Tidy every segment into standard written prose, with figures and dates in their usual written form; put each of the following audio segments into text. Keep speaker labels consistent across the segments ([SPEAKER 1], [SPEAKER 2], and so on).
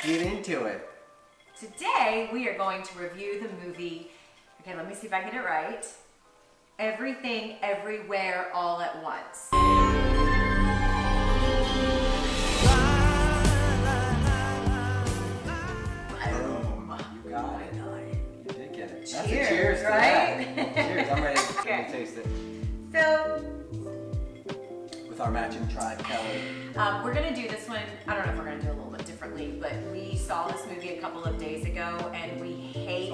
[SPEAKER 1] get into it.
[SPEAKER 2] Today, we are going to review the movie, okay, let me see if I get it right. Everything, Everywhere, All at Once.
[SPEAKER 1] You got it. You did get it. That's
[SPEAKER 2] Cheers,
[SPEAKER 1] a cheers to
[SPEAKER 2] right?
[SPEAKER 1] that. Cheers, I'm ready to taste it.
[SPEAKER 2] So,
[SPEAKER 1] with our matching tribe, Kelly.
[SPEAKER 2] we're gonna do this one, I don't know if we're gonna do it a little bit differently, but we saw this movie a couple of days ago and we hate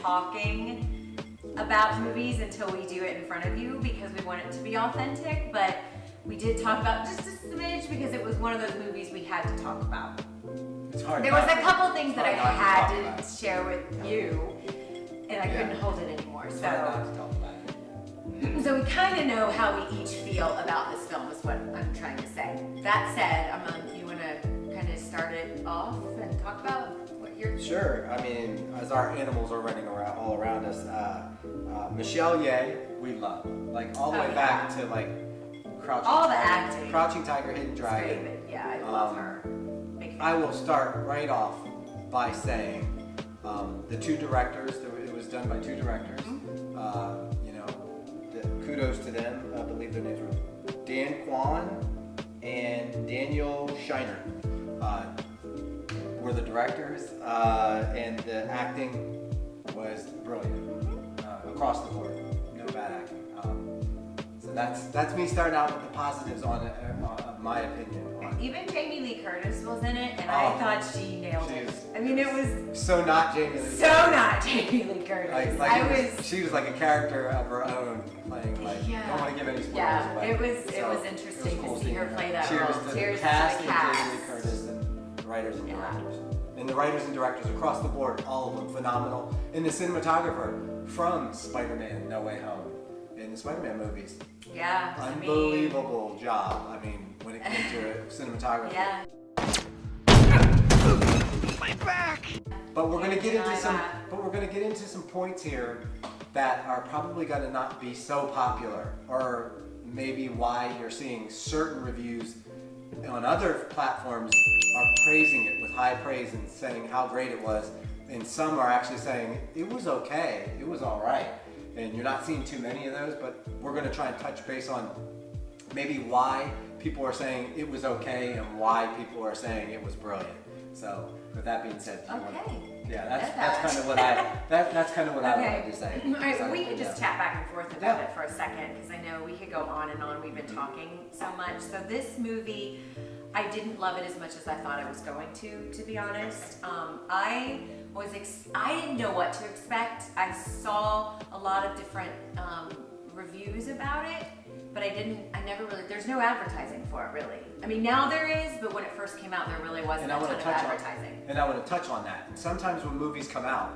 [SPEAKER 2] talking about movies until we do it in front of you because we want it to be authentic, but we did talk about just a smidge because it was one of those movies we had to talk about.
[SPEAKER 1] It's hard.
[SPEAKER 2] There was a couple things that I had to share with you and I couldn't hold it anymore.
[SPEAKER 1] It's hard not to talk about it.
[SPEAKER 2] So we kind of know how we each feel about this film is what I'm trying to say. That said, you want to kind of start it off and talk about what you're...
[SPEAKER 1] Sure. I mean, as our animals are running around all around us, Michelle Yeoh, we love. Like all the way back to like Crouching Tiger, Hidden Dragon.
[SPEAKER 2] Yeah, I love her. Big fan.
[SPEAKER 1] I will start right off by saying the two directors. It was done by two directors. Kudos to them. I believe their names were Dan Kwan and Daniel Shiner. Were the directors, and the acting was brilliant across the board. No bad acting. So that's me starting out with the positives on it, of my opinion.
[SPEAKER 2] Even Jamie Lee Curtis was in it, and I thought she nailed it. I mean, it was
[SPEAKER 1] so not Jamie Lee.
[SPEAKER 2] So not Jamie Lee Curtis.
[SPEAKER 1] She was like a character of her own, playing like. I don't want to give any spoilers away.
[SPEAKER 2] It was interesting to see her play that role.
[SPEAKER 1] Cheers to the cast and Jamie Lee Curtis and the writers and directors. And the writers and directors across the board, all of them phenomenal. And the cinematographer from Spider-Man: No Way Home, in the Spider-Man movies.
[SPEAKER 2] Yeah.
[SPEAKER 1] Unbelievable job. I mean, when it came to cinematography.
[SPEAKER 2] Yeah.
[SPEAKER 1] My back. But we're gonna get into some points here that are probably gonna not be so popular, or maybe why you're seeing certain reviews on other platforms are praising it with high praise and saying how great it was, and some are actually saying it was okay, it was all right. And you're not seeing too many of those, but we're going to try and touch base on maybe why people are saying it was okay and why people are saying it was brilliant. So, with that being said, that's kind of what I wanted to say.
[SPEAKER 2] All right, we could just chat back and forth about it for a second because I know we could go on and on. We've been talking so much. So this movie, I didn't love it as much as I thought I was going to be honest. I didn't know what to expect. I saw a lot of different reviews about it, but there's no advertising for it really. I mean, now there is, but when it first came out, there really wasn't a ton of advertising.
[SPEAKER 1] And I want to touch on that. Sometimes when movies come out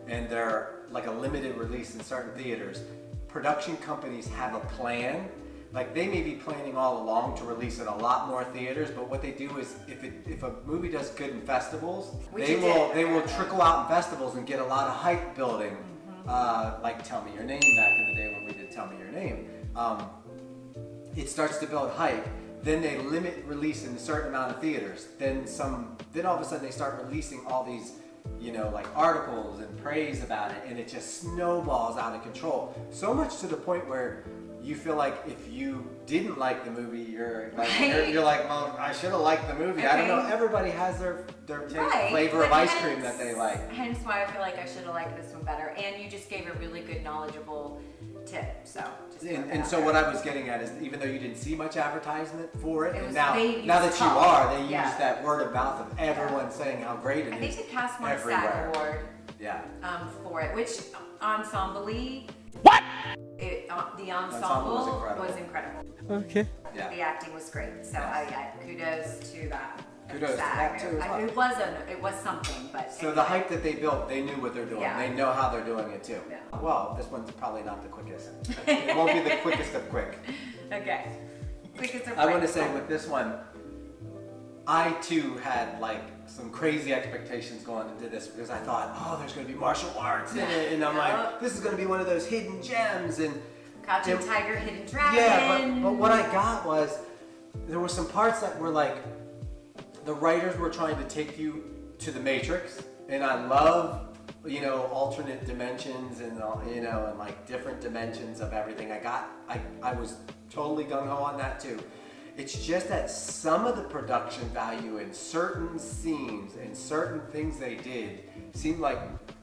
[SPEAKER 1] and they're like a limited release in certain theaters, production companies have a plan. Like they may be planning all along to release in a lot more theaters, but what they do is if a movie does good in festivals, they will trickle out in festivals and get a lot of hype building. Like Tell Me Your Name back in the day when we did Tell Me Your Name. It starts to build hype. Then they limit release in a certain amount of theaters. Then all of a sudden they start releasing all these, like articles and praise about it, and it just snowballs out of control. So much to the point where you feel like if you didn't like the movie, you're like, well, I should have liked the movie. Okay. I don't know. Everybody has their flavor of ice cream that they like.
[SPEAKER 2] Hence why I feel like I should have liked this one better. And you just gave a really good, knowledgeable tip. So.
[SPEAKER 1] So what I was getting at is, even though you didn't see much advertisement for it, and now that they use that word of mouth of everyone saying how great it is.
[SPEAKER 2] I think the cast won a SAG award.
[SPEAKER 1] Yeah.
[SPEAKER 2] For it, which ensemble-y.
[SPEAKER 3] What?
[SPEAKER 2] The ensemble was incredible.
[SPEAKER 3] Okay.
[SPEAKER 2] Yeah. The acting was great. So kudos to that.
[SPEAKER 1] Kudos to that too.
[SPEAKER 2] It was something, but.
[SPEAKER 1] So the hype that they built, they knew what they're doing.
[SPEAKER 2] Yeah.
[SPEAKER 1] They know how they're doing it too.
[SPEAKER 2] Yeah.
[SPEAKER 1] Well, this one's probably not the quickest. It won't be the quickest of quick.
[SPEAKER 2] Okay. Quickest of quick.
[SPEAKER 1] I want to say with this one, I too had like some crazy expectations going into this because I thought, there's going to be martial arts in it, and I'm like, this is going to be one of those hidden gems and
[SPEAKER 2] Crouching Tiger, Hidden Dragon.
[SPEAKER 1] Yeah, but what I got was there were some parts that were like the writers were trying to take you to the Matrix, and I love, you know, alternate dimensions and, you know, and like different dimensions of everything. I was totally gung-ho on that too. It's just that some of the production value in certain scenes and certain things they did seemed like,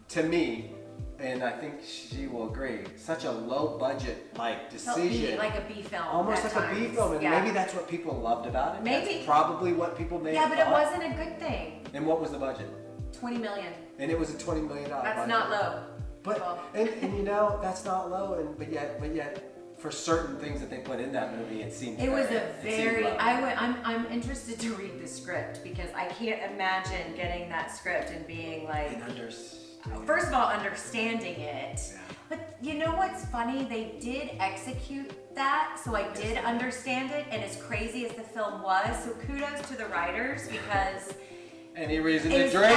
[SPEAKER 1] to me, and I think she will agree, such a low budget like decision.
[SPEAKER 2] Like a B film.
[SPEAKER 1] Almost like
[SPEAKER 2] times.
[SPEAKER 1] a B film, and
[SPEAKER 2] yeah.
[SPEAKER 1] maybe that's what people loved about it.
[SPEAKER 2] Maybe.
[SPEAKER 1] That's probably what people made.
[SPEAKER 2] Yeah, but it wasn't a good thing.
[SPEAKER 1] And what was the budget?
[SPEAKER 2] 20 million.
[SPEAKER 1] And it was a $20 million budget.
[SPEAKER 2] That's not low.
[SPEAKER 1] But
[SPEAKER 2] Well.
[SPEAKER 1] and you know that's not low, and but yet for certain things that they put in that movie, it seemed.
[SPEAKER 2] It was a
[SPEAKER 1] it seemed
[SPEAKER 2] very.
[SPEAKER 1] low.
[SPEAKER 2] I'm interested to read the script because I can't imagine getting that script and being like. First of all, understanding it.
[SPEAKER 1] Yeah.
[SPEAKER 2] But you know what's funny? They did execute that, so I did understand it. And as crazy as the film was, so kudos to the writers because.
[SPEAKER 1] Any reason to drink?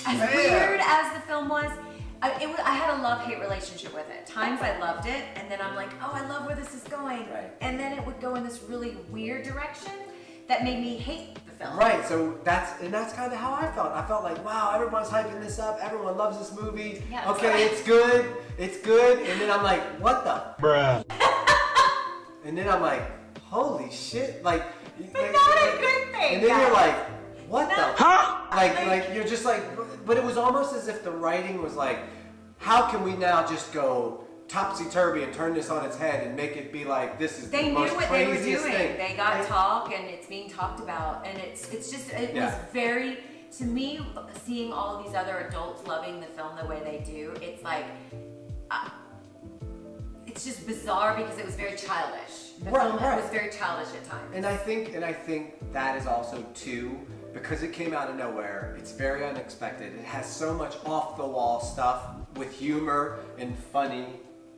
[SPEAKER 2] As weird as the film was, I had a love-hate relationship with it. Times I loved it, and then I'm like, oh, I love where this is going.
[SPEAKER 1] Right.
[SPEAKER 2] And then it would go in this really weird direction that made me hate the film.
[SPEAKER 1] Right, so that's kind of how I felt. I felt like, wow, everyone's hyping this up. Everyone loves this movie.
[SPEAKER 2] Yeah,
[SPEAKER 1] okay,
[SPEAKER 2] sorry.
[SPEAKER 1] it's good. And then I'm like, what the? Bruh. And then I'm like, holy shit, like.
[SPEAKER 2] But not a good thing.
[SPEAKER 1] And then you're like, what
[SPEAKER 2] No.
[SPEAKER 1] the?
[SPEAKER 2] Huh?
[SPEAKER 1] Like you're just like, but it was almost as if the writing was like, how can we now just go topsy-turvy and turn this on its head and make it be like this is
[SPEAKER 2] They
[SPEAKER 1] the
[SPEAKER 2] knew
[SPEAKER 1] most
[SPEAKER 2] what they were
[SPEAKER 1] craziest
[SPEAKER 2] doing.
[SPEAKER 1] thing.
[SPEAKER 2] They got talk, and it's being talked about, and it was very. To me, seeing all these other adults loving the film the way they do, it's like, it's just bizarre because it was very childish. The film was very childish at times.
[SPEAKER 1] And I think that is also too, because it came out of nowhere. It's very unexpected. It has so much off-the-wall stuff with humor and funny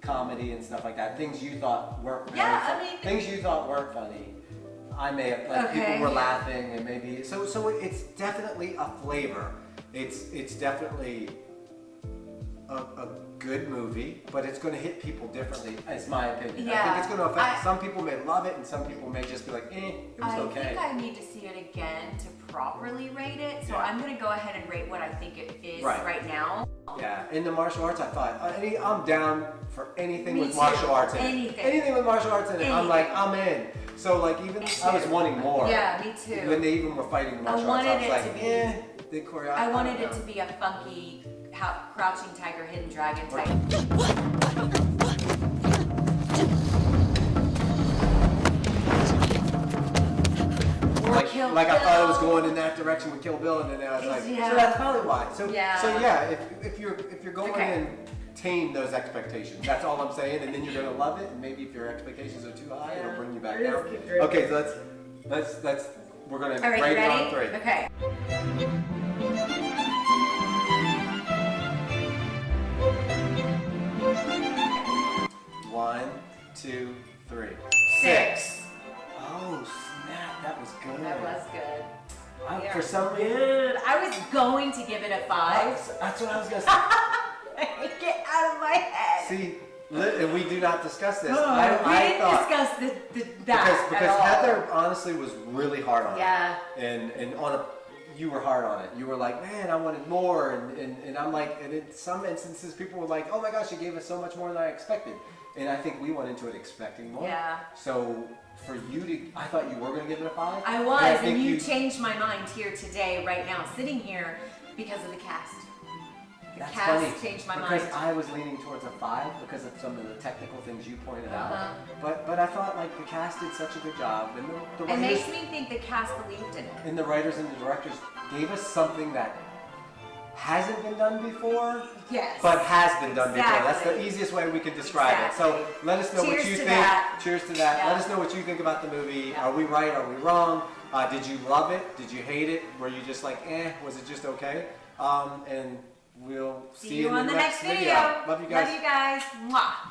[SPEAKER 1] comedy and stuff like that. Things you thought weren't things you thought weren't funny. I may have, like, people were laughing and maybe so it's definitely a flavor. It's definitely a good movie, but it's going to hit people differently, is my opinion.
[SPEAKER 2] Yeah,
[SPEAKER 1] I think it's going to affect some people may love it and some people may just be like, it was okay.
[SPEAKER 2] I think I need to see it again to properly rate it, so I'm going to go ahead and rate what I think it is right now.
[SPEAKER 1] Yeah, in the martial arts, I thought, I'm down for anything
[SPEAKER 2] Me
[SPEAKER 1] with
[SPEAKER 2] too.
[SPEAKER 1] martial arts in it.
[SPEAKER 2] Anything
[SPEAKER 1] with martial arts in it, I'm like, I'm in. So like even, I was wanting more.
[SPEAKER 2] Yeah, me too.
[SPEAKER 1] When they even were fighting the martial arts, I was like, the choreography.
[SPEAKER 2] I wanted it to be a funky, crouching tiger, hidden dragon type.
[SPEAKER 1] Like I thought it was going in that direction with Kill Bill, and then I was like, so that's probably why. So yeah, if you're going in, tame those expectations. That's all I'm saying, and then you're gonna love it. And maybe if your expectations are too high, it'll bring you back down. Okay, so let's we're gonna rate it on 3.
[SPEAKER 2] Okay.
[SPEAKER 1] One, 2, 3.
[SPEAKER 2] 6.
[SPEAKER 1] Oh snap! That was good.
[SPEAKER 2] That was good.
[SPEAKER 1] For some reason,
[SPEAKER 2] Dude, I was going to give it a 5.
[SPEAKER 1] that's what I was gonna say.
[SPEAKER 2] Get out of my head.
[SPEAKER 1] See, and we do not discuss this.
[SPEAKER 2] We didn't discuss that
[SPEAKER 1] because
[SPEAKER 2] at all.
[SPEAKER 1] Heather honestly was really hard on it.
[SPEAKER 2] Yeah.
[SPEAKER 1] And you were hard on it. You were like, man, I wanted more, and I'm like, and in some instances, people were like, oh my gosh, you gave us so much more than I expected. And I think we went into it expecting more.
[SPEAKER 2] Yeah.
[SPEAKER 1] So for you to, I thought you were going to give it a 5.
[SPEAKER 2] I was, and you changed my mind here today, right now, sitting here because of the cast. The cast changed my mind.
[SPEAKER 1] Because I was leaning towards a 5 because of some of the technical things you pointed out. But I thought like the cast did such a good job, and the writers,
[SPEAKER 2] it makes me think the cast believed in it.
[SPEAKER 1] And the writers and the directors gave us something that hasn't been done before, but has been done before. That's the easiest way we could describe it. So let us know what you think. Cheers to that. Let us know what you think about the movie. Are we right? Are we wrong? Did you love it? Did you hate it? Were you just like, was it just okay? And we'll see you in the next video. Love you guys.
[SPEAKER 2] Love you guys. Mwah.